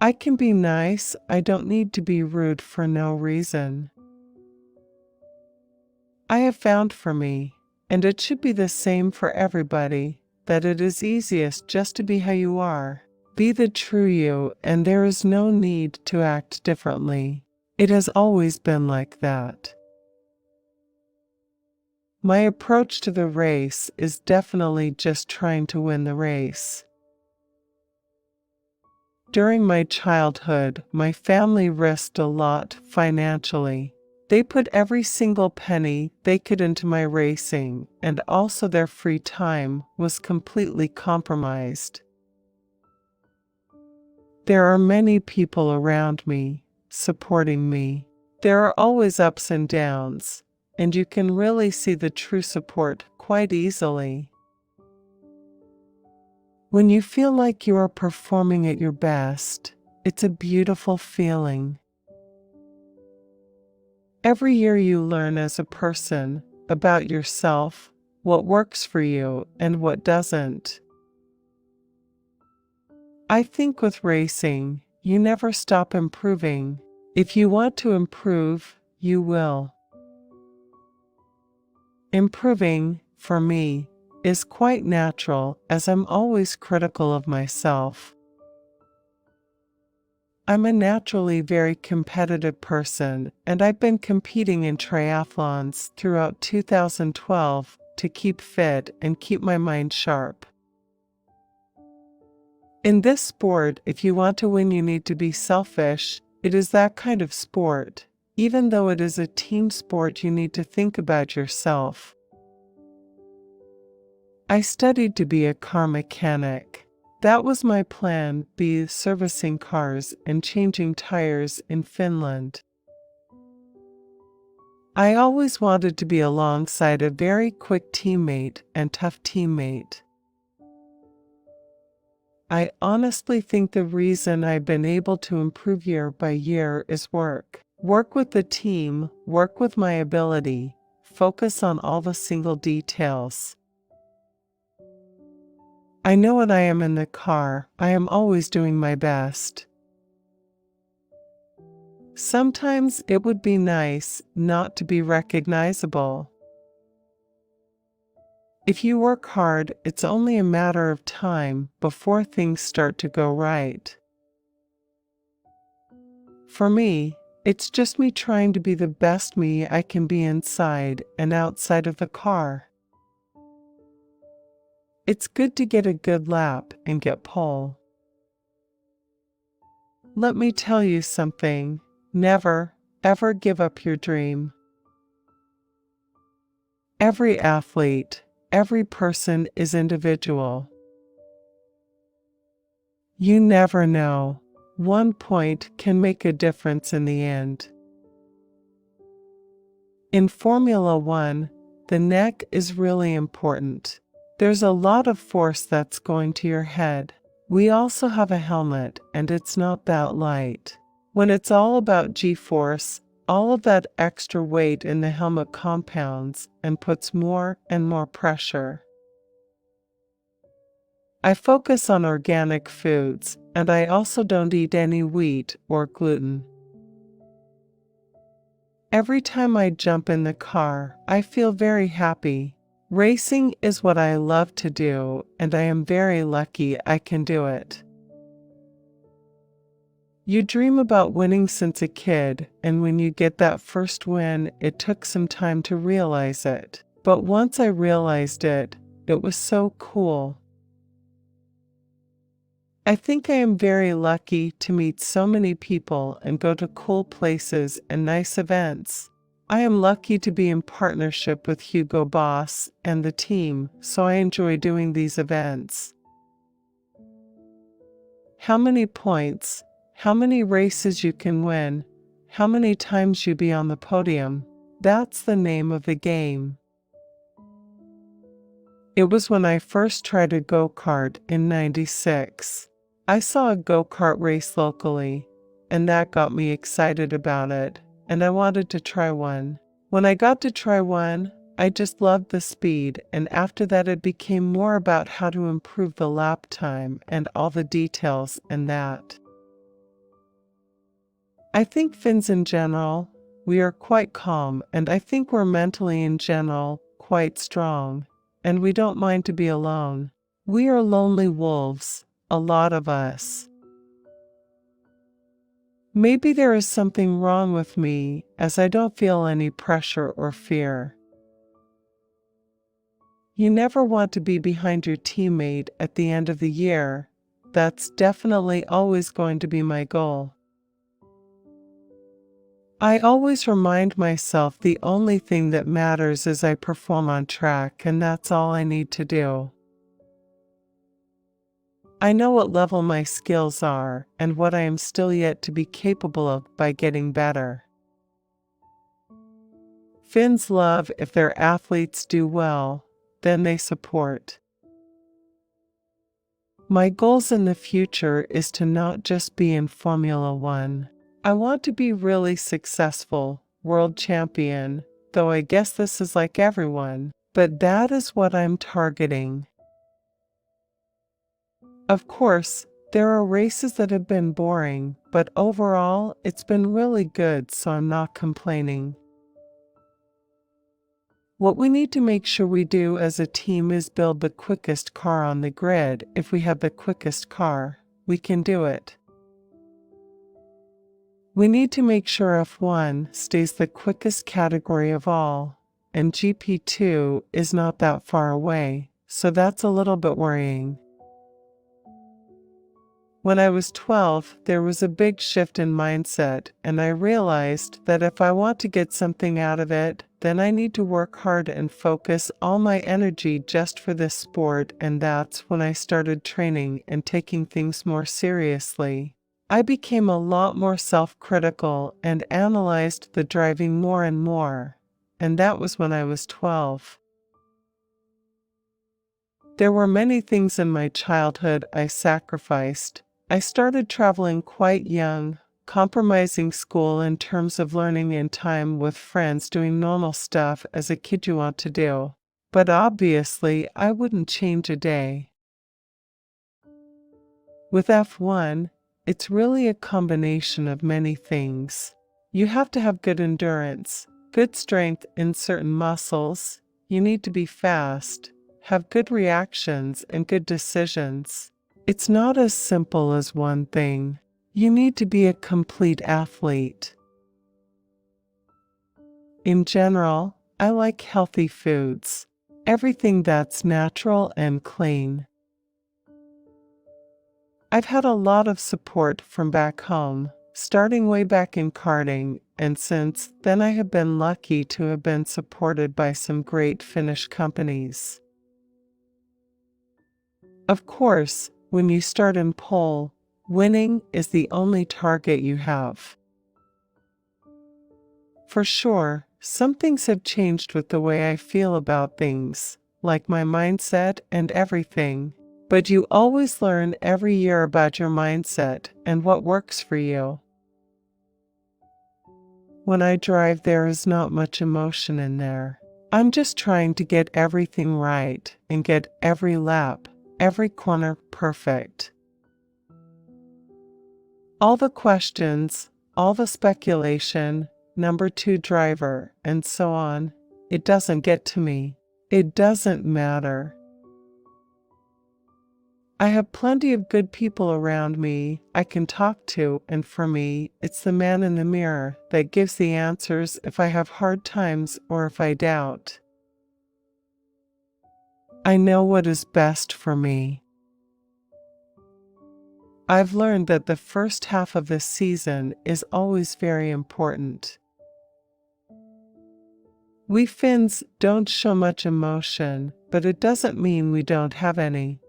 I can be nice, I don't need to be rude for no reason. I have found for me, and it should be the same for everybody, that it is easiest just to be how you are. Be the true you, and there is no need to act differently. It has always been like that. My approach to the race is definitely just trying to win the race. During my childhood, my family risked a lot financially. They put every single penny they could into my racing, and also their free time was completely compromised. There are many people around me, supporting me. There are always ups and downs, and you can really see the true support quite easily. When you feel like you are performing at your best, it's a beautiful feeling. Every year you learn as a person about yourself, what works for you and what doesn't. I think with racing, you never stop improving. If you want to improve, you will. Improving, for me, is quite natural as I'm always critical of myself. I'm a naturally very competitive person, and I've been competing in triathlons throughout 2012 to keep fit and keep my mind sharp. In this sport, if you want to win, you need to be selfish. It is that kind of sport. Even though it is a team sport, you need to think about yourself. I studied to be a car mechanic. That was my plan, be servicing cars and changing tires in Finland. I always wanted to be alongside a very quick teammate and tough teammate. I honestly think the reason I've been able to improve year by year is work. Work with the team, work with my ability, focus on all the single details. I know when I am in the car, I am always doing my best. Sometimes it would be nice not to be recognizable. If you work hard, it's only a matter of time before things start to go right. For me, it's just me trying to be the best me I can be inside and outside of the car. It's good to get a good lap and get pole. Let me tell you something. Never, ever give up your dream. Every athlete, every person is individual. You never know. One point can make a difference in the end. In Formula 1, the neck is really important. There's a lot of force that's going to your head. We also have a helmet, and it's not that light. When it's all about G-force, all of that extra weight in the helmet compounds and puts more and more pressure. I focus on organic foods, and I also don't eat any wheat or gluten. Every time I jump in the car, I feel very happy. Racing is what I love to do, and I am very lucky I can do it. You dream about winning since a kid, and when you get that first win, it took some time to realize it. But once I realized it, it was so cool. I think I am very lucky to meet so many people and go to cool places and nice events. I am lucky to be in partnership with Hugo Boss and the team, so I enjoy doing these events. How many points, how many races you can win, how many times you be on the podium, that's the name of the game. It was when I first tried a go-kart in '96. I saw a go-kart race locally, and that got me excited about it, and I wanted to try one. When I got to try one, I just loved the speed, and after that it became more about how to improve the lap time and all the details and that. I think Finns in general, we are quite calm, and I think we're mentally in general quite strong, and we don't mind to be alone. We are lonely wolves, a lot of us. Maybe there is something wrong with me, as I don't feel any pressure or fear. You never want to be behind your teammate at the end of the year. That's definitely always going to be my goal. I always remind myself the only thing that matters is I perform on track, and that's all I need to do. I know what level my skills are and what I am still yet to be capable of by getting better. Finns love if their athletes do well, then they support. My goals in the future is to not just be in Formula One. I want to be really successful, world champion, though I guess this is like everyone, but that is what I'm targeting. Of course, there are races that have been boring, but overall, it's been really good, so I'm not complaining. What we need to make sure we do as a team is build the quickest car on the grid. If we have the quickest car, we can do it. We need to make sure F1 stays the quickest category of all, and GP2 is not that far away, so that's a little bit worrying. When I was 12, there was a big shift in mindset, and I realized that if I want to get something out of it, then I need to work hard and focus all my energy just for this sport, and that's when I started training and taking things more seriously. I became a lot more self-critical and analyzed the driving more and more, and that was when I was 12. There were many things in my childhood I sacrificed. I started traveling quite young, compromising school in terms of learning and time with friends, doing normal stuff as a kid you want to do. But obviously, I wouldn't change a day. With F1, it's really a combination of many things. You have to have good endurance, good strength in certain muscles, you need to be fast, have good reactions and good decisions. It's not as simple as one thing. You need to be a complete athlete. In general, I like healthy foods, everything that's natural and clean. I've had a lot of support from back home, starting way back in karting, and since then I have been lucky to have been supported by some great Finnish companies. Of course, when you start in pole, winning is the only target you have. For sure, some things have changed with the way I feel about things, like my mindset and everything. But you always learn every year about your mindset and what works for you. When I drive, there is not much emotion in there. I'm just trying to get everything right and get every lap, every corner perfect. All the questions, all the speculation, number 2 driver, and so on, it doesn't get to me. It doesn't matter. I have plenty of good people around me I can talk to, and for me, it's the man in the mirror that gives the answers if I have hard times or if I doubt. I know what is best for me. I've learned that the first half of the season is always very important. We Finns don't show much emotion, but it doesn't mean we don't have any.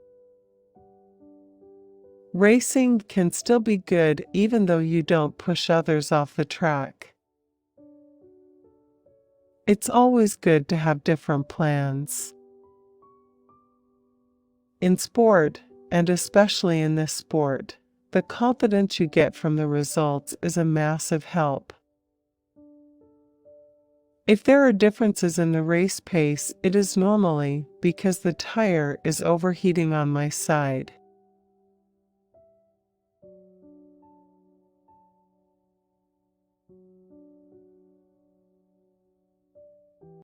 Racing can still be good even though you don't push others off the track. It's always good to have different plans. In sport, and especially in this sport, the confidence you get from the results is a massive help. If there are differences in the race pace, it is normally because the tire is overheating on my side.